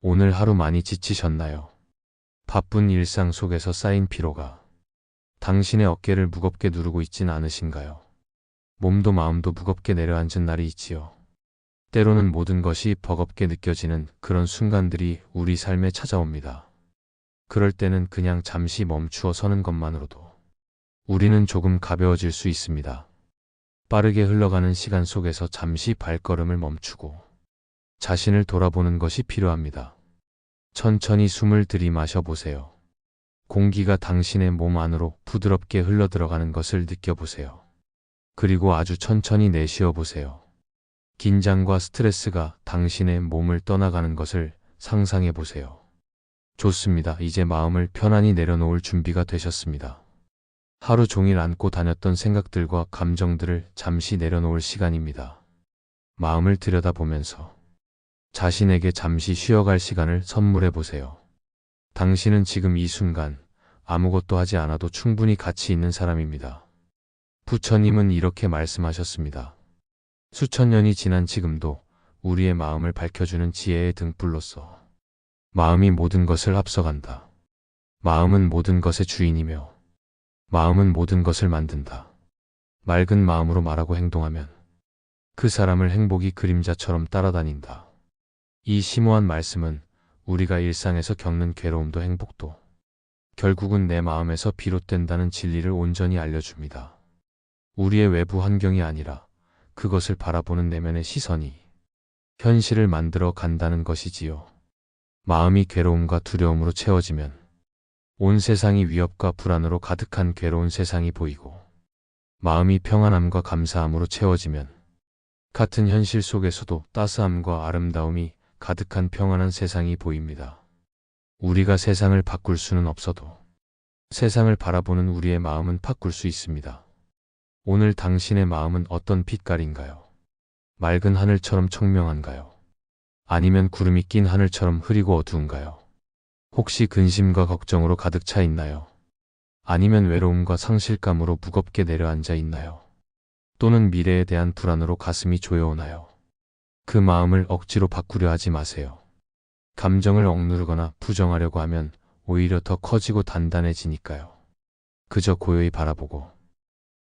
오늘 하루 많이 지치셨나요? 바쁜 일상 속에서 쌓인 피로가 당신의 어깨를 무겁게 누르고 있진 않으신가요? 몸도 마음도 무겁게 내려앉은 날이 있지요. 때로는 모든 것이 버겁게 느껴지는 그런 순간들이 우리 삶에 찾아옵니다. 그럴 때는 그냥 잠시 멈추어 서는 것만으로도 우리는 조금 가벼워질 수 있습니다. 빠르게 흘러가는 시간 속에서 잠시 발걸음을 멈추고 자신을 돌아보는 것이 필요합니다. 천천히 숨을 들이마셔 보세요. 공기가 당신의 몸 안으로 부드럽게 흘러들어가는 것을 느껴보세요. 그리고 아주 천천히 내쉬어 보세요. 긴장과 스트레스가 당신의 몸을 떠나가는 것을 상상해 보세요. 좋습니다. 이제 마음을 편안히 내려놓을 준비가 되셨습니다. 하루 종일 안고 다녔던 생각들과 감정들을 잠시 내려놓을 시간입니다. 마음을 들여다보면서 자신에게 잠시 쉬어갈 시간을 선물해 보세요. 당신은 지금 이 순간 아무것도 하지 않아도 충분히 가치 있는 사람입니다. 부처님은 이렇게 말씀하셨습니다. 수천 년이 지난 지금도 우리의 마음을 밝혀주는 지혜의 등불로서 마음이 모든 것을 앞서간다. 마음은 모든 것의 주인이며 마음은 모든 것을 만든다. 맑은 마음으로 말하고 행동하면 그 사람을 행복이 그림자처럼 따라다닌다. 이 심오한 말씀은 우리가 일상에서 겪는 괴로움도 행복도 결국은 내 마음에서 비롯된다는 진리를 온전히 알려줍니다. 우리의 외부 환경이 아니라 그것을 바라보는 내면의 시선이 현실을 만들어 간다는 것이지요. 마음이 괴로움과 두려움으로 채워지면 온 세상이 위협과 불안으로 가득한 괴로운 세상이 보이고, 마음이 평안함과 감사함으로 채워지면 같은 현실 속에서도 따스함과 아름다움이 가득한 평안한 세상이 보입니다. 우리가 세상을 바꿀 수는 없어도 세상을 바라보는 우리의 마음은 바꿀 수 있습니다. 오늘 당신의 마음은 어떤 빛깔인가요? 맑은 하늘처럼 청명한가요? 아니면 구름이 낀 하늘처럼 흐리고 어두운가요? 혹시 근심과 걱정으로 가득 차 있나요? 아니면 외로움과 상실감으로 무겁게 내려앉아 있나요? 또는 미래에 대한 불안으로 가슴이 조여오나요? 그 마음을 억지로 바꾸려 하지 마세요. 감정을 억누르거나 부정하려고 하면 오히려 더 커지고 단단해지니까요. 그저 고요히 바라보고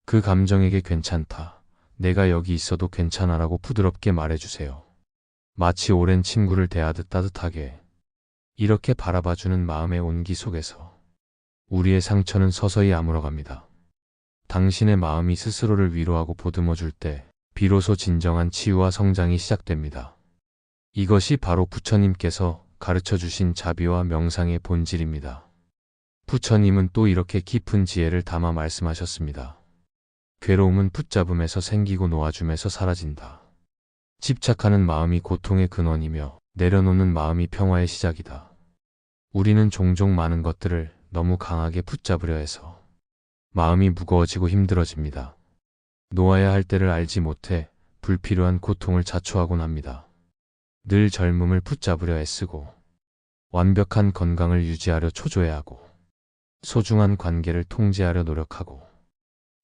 그 감정에게 괜찮다, 내가 여기 있어도 괜찮아라고 부드럽게 말해주세요. 마치 오랜 친구를 대하듯 따뜻하게 이렇게 바라봐주는 마음의 온기 속에서 우리의 상처는 서서히 아물어갑니다. 당신의 마음이 스스로를 위로하고 보듬어줄 때 비로소 진정한 치유와 성장이 시작됩니다. 이것이 바로 부처님께서 가르쳐 주신 자비와 명상의 본질입니다. 부처님은 또 이렇게 깊은 지혜를 담아 말씀하셨습니다. 괴로움은 붙잡음에서 생기고 놓아줌에서 사라진다. 집착하는 마음이 고통의 근원이며 내려놓는 마음이 평화의 시작이다. 우리는 종종 많은 것들을 너무 강하게 붙잡으려 해서 마음이 무거워지고 힘들어집니다. 놓아야 할 때를 알지 못해 불필요한 고통을 자초하곤 합니다. 늘 젊음을 붙잡으려 애쓰고 완벽한 건강을 유지하려 초조해하고 소중한 관계를 통제하려 노력하고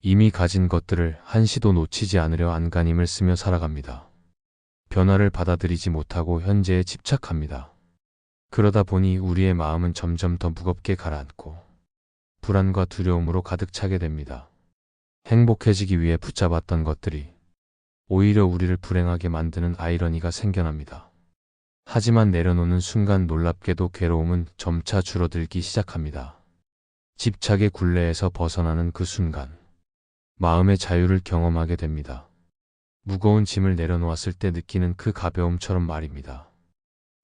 이미 가진 것들을 한시도 놓치지 않으려 안간힘을 쓰며 살아갑니다. 변화를 받아들이지 못하고 현재에 집착합니다. 그러다 보니 우리의 마음은 점점 더 무겁게 가라앉고 불안과 두려움으로 가득 차게 됩니다. 행복해지기 위해 붙잡았던 것들이 오히려 우리를 불행하게 만드는 아이러니가 생겨납니다. 하지만 내려놓는 순간 놀랍게도 괴로움은 점차 줄어들기 시작합니다. 집착의 굴레에서 벗어나는 그 순간 마음의 자유를 경험하게 됩니다. 무거운 짐을 내려놓았을 때 느끼는 그 가벼움처럼 말입니다.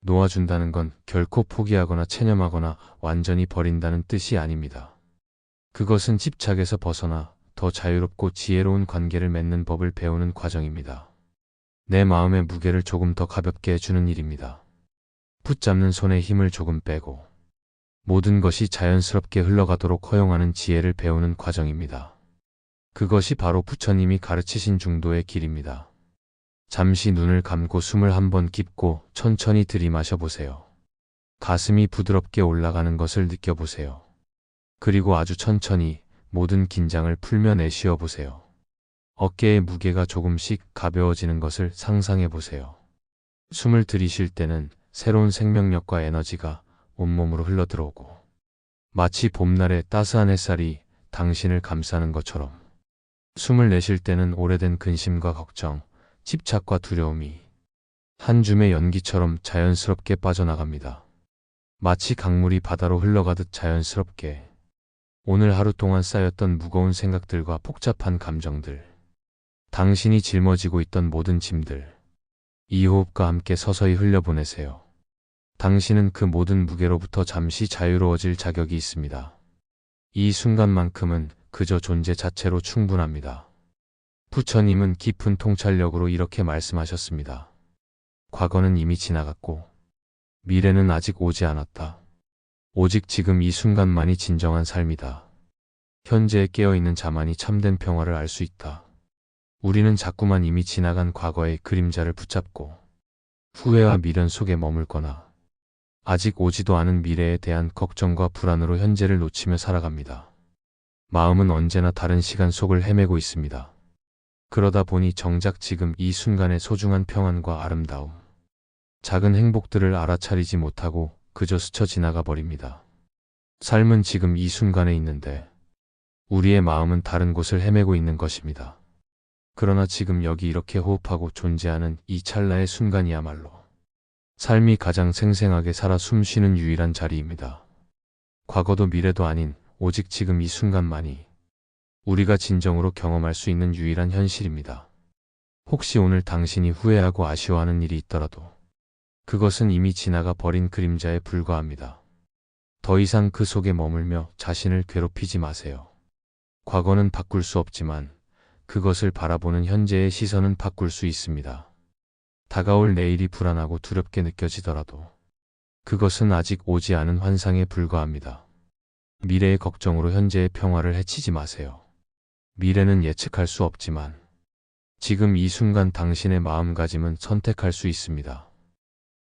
놓아준다는 건 결코 포기하거나 체념하거나 완전히 버린다는 뜻이 아닙니다. 그것은 집착에서 벗어나 더 자유롭고 지혜로운 관계를 맺는 법을 배우는 과정입니다. 내 마음의 무게를 조금 더 가볍게 해주는 일입니다. 붙잡는 손에 힘을 조금 빼고 모든 것이 자연스럽게 흘러가도록 허용하는 지혜를 배우는 과정입니다. 그것이 바로 부처님이 가르치신 중도의 길입니다. 잠시 눈을 감고 숨을 한번 깊고 천천히 들이마셔 보세요. 가슴이 부드럽게 올라가는 것을 느껴보세요. 그리고 아주 천천히 모든 긴장을 풀며 내쉬어 보세요. 어깨의 무게가 조금씩 가벼워지는 것을 상상해 보세요. 숨을 들이쉴 때는 새로운 생명력과 에너지가 온몸으로 흘러들어오고 마치 봄날의 따스한 햇살이 당신을 감싸는 것처럼 숨을 내쉴 때는 오래된 근심과 걱정, 집착과 두려움이 한 줌의 연기처럼 자연스럽게 빠져나갑니다. 마치 강물이 바다로 흘러가듯 자연스럽게 오늘 하루 동안 쌓였던 무거운 생각들과 복잡한 감정들, 당신이 짊어지고 있던 모든 짐들, 이 호흡과 함께 서서히 흘려보내세요. 당신은 그 모든 무게로부터 잠시 자유로워질 자격이 있습니다. 이 순간만큼은 그저 존재 자체로 충분합니다. 부처님은 깊은 통찰력으로 이렇게 말씀하셨습니다. 과거는 이미 지나갔고 미래는 아직 오지 않았다. 오직 지금 이 순간만이 진정한 삶이다. 현재에 깨어있는 자만이 참된 평화를 알 수 있다. 우리는 자꾸만 이미 지나간 과거의 그림자를 붙잡고 후회와 미련 속에 머물거나 아직 오지도 않은 미래에 대한 걱정과 불안으로 현재를 놓치며 살아갑니다. 마음은 언제나 다른 시간 속을 헤매고 있습니다. 그러다 보니 정작 지금 이 순간의 소중한 평안과 아름다움, 작은 행복들을 알아차리지 못하고 그저 스쳐 지나가 버립니다. 삶은 지금 이 순간에 있는데 우리의 마음은 다른 곳을 헤매고 있는 것입니다. 그러나 지금 여기 이렇게 호흡하고 존재하는 이 찰나의 순간이야말로 삶이 가장 생생하게 살아 숨쉬는 유일한 자리입니다. 과거도 미래도 아닌 오직 지금 이 순간만이 우리가 진정으로 경험할 수 있는 유일한 현실입니다. 혹시 오늘 당신이 후회하고 아쉬워하는 일이 있더라도 그것은 이미 지나가 버린 그림자에 불과합니다. 더 이상 그 속에 머물며 자신을 괴롭히지 마세요. 과거는 바꿀 수 없지만 그것을 바라보는 현재의 시선은 바꿀 수 있습니다. 다가올 내일이 불안하고 두렵게 느껴지더라도 그것은 아직 오지 않은 환상에 불과합니다. 미래의 걱정으로 현재의 평화를 해치지 마세요. 미래는 예측할 수 없지만 지금 이 순간 당신의 마음가짐은 선택할 수 있습니다.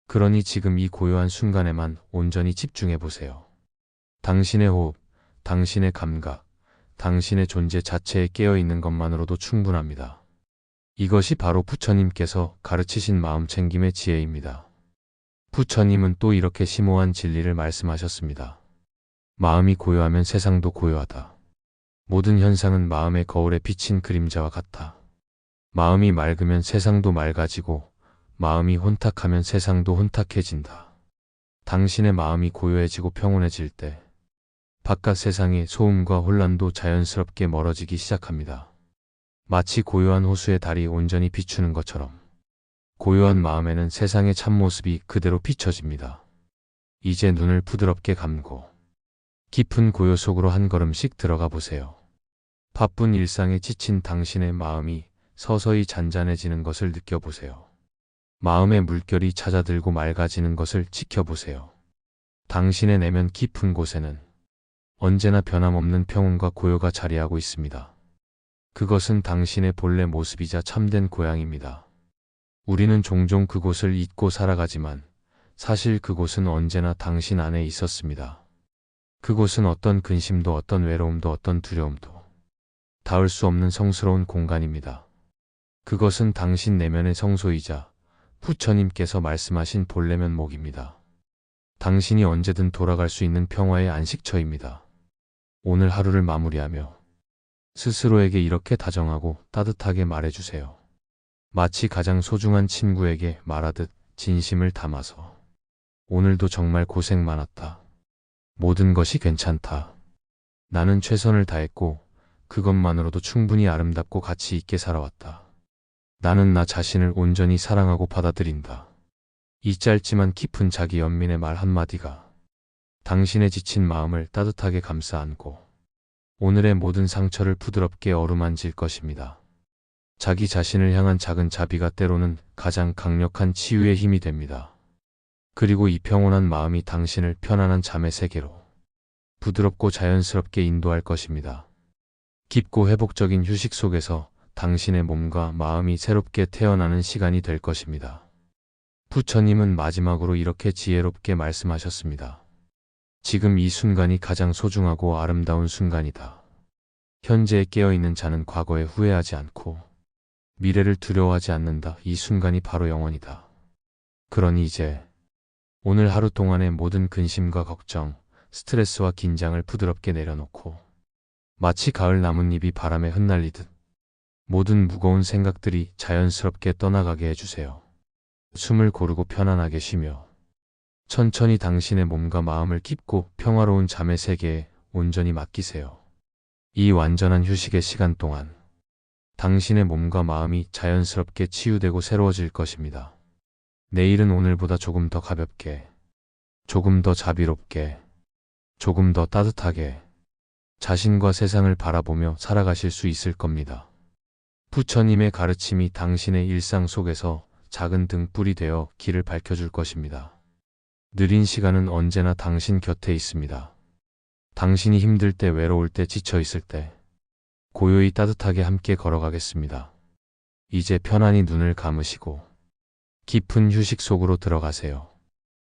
그러니 지금 이 고요한 순간에만 온전히 집중해 보세요. 당신의 호흡, 당신의 감각, 당신의 존재 자체에 깨어있는 것만으로도 충분합니다. 이것이 바로 부처님께서 가르치신 마음 챙김의 지혜입니다. 부처님은 또 이렇게 심오한 진리를 말씀하셨습니다. 마음이 고요하면 세상도 고요하다. 모든 현상은 마음의 거울에 비친 그림자와 같아. 마음이 맑으면 세상도 맑아지고 마음이 혼탁하면 세상도 혼탁해진다. 당신의 마음이 고요해지고 평온해질 때 바깥 세상의 소음과 혼란도 자연스럽게 멀어지기 시작합니다. 마치 고요한 호수의 달이 온전히 비추는 것처럼 고요한 마음에는 세상의 참모습이 그대로 비춰집니다. 이제 눈을 부드럽게 감고 깊은 고요 속으로 한 걸음씩 들어가 보세요. 바쁜 일상에 지친 당신의 마음이 서서히 잔잔해지는 것을 느껴보세요. 마음의 물결이 잦아들고 맑아지는 것을 지켜보세요. 당신의 내면 깊은 곳에는 언제나 변함없는 평온과 고요가 자리하고 있습니다. 그것은 당신의 본래 모습이자 참된 고향입니다. 우리는 종종 그곳을 잊고 살아가지만 사실 그곳은 언제나 당신 안에 있었습니다. 그곳은 어떤 근심도 어떤 외로움도 어떤 두려움도 닿을 수 없는 성스러운 공간입니다. 그것은 당신 내면의 성소이자 부처님께서 말씀하신 본래 면목입니다. 당신이 언제든 돌아갈 수 있는 평화의 안식처입니다. 오늘 하루를 마무리하며 스스로에게 이렇게 다정하고 따뜻하게 말해주세요. 마치 가장 소중한 친구에게 말하듯 진심을 담아서 오늘도 정말 고생 많았다. 모든 것이 괜찮다. 나는 최선을 다했고 그것만으로도 충분히 아름답고 가치 있게 살아왔다. 나는 나 자신을 온전히 사랑하고 받아들인다. 이 짧지만 깊은 자기 연민의 말 한마디가 당신의 지친 마음을 따뜻하게 감싸 안고 오늘의 모든 상처를 부드럽게 어루만질 것입니다. 자기 자신을 향한 작은 자비가 때로는 가장 강력한 치유의 힘이 됩니다. 그리고 이 평온한 마음이 당신을 편안한 잠의 세계로 부드럽고 자연스럽게 인도할 것입니다. 깊고 회복적인 휴식 속에서 당신의 몸과 마음이 새롭게 태어나는 시간이 될 것입니다. 부처님은 마지막으로 이렇게 지혜롭게 말씀하셨습니다. 지금 이 순간이 가장 소중하고 아름다운 순간이다. 현재에 깨어있는 자는 과거에 후회하지 않고 미래를 두려워하지 않는다. 이 순간이 바로 영원이다. 그러니 이제 오늘 하루 동안의 모든 근심과 걱정, 스트레스와 긴장을 부드럽게 내려놓고 마치 가을 나뭇잎이 바람에 흩날리듯 모든 무거운 생각들이 자연스럽게 떠나가게 해주세요. 숨을 고르고 편안하게 쉬며 천천히 당신의 몸과 마음을 깊고 평화로운 잠의 세계에 온전히 맡기세요. 이 완전한 휴식의 시간 동안 당신의 몸과 마음이 자연스럽게 치유되고 새로워질 것입니다. 내일은 오늘보다 조금 더 가볍게, 조금 더 자비롭게, 조금 더 따뜻하게 자신과 세상을 바라보며 살아가실 수 있을 겁니다. 부처님의 가르침이 당신의 일상 속에서 작은 등불이 되어 길을 밝혀줄 것입니다. 느린 시간은 언제나 당신 곁에 있습니다. 당신이 힘들 때, 외로울 때, 지쳐 있을 때 고요히 따뜻하게 함께 걸어가겠습니다. 이제 편안히 눈을 감으시고 깊은 휴식 속으로 들어가세요.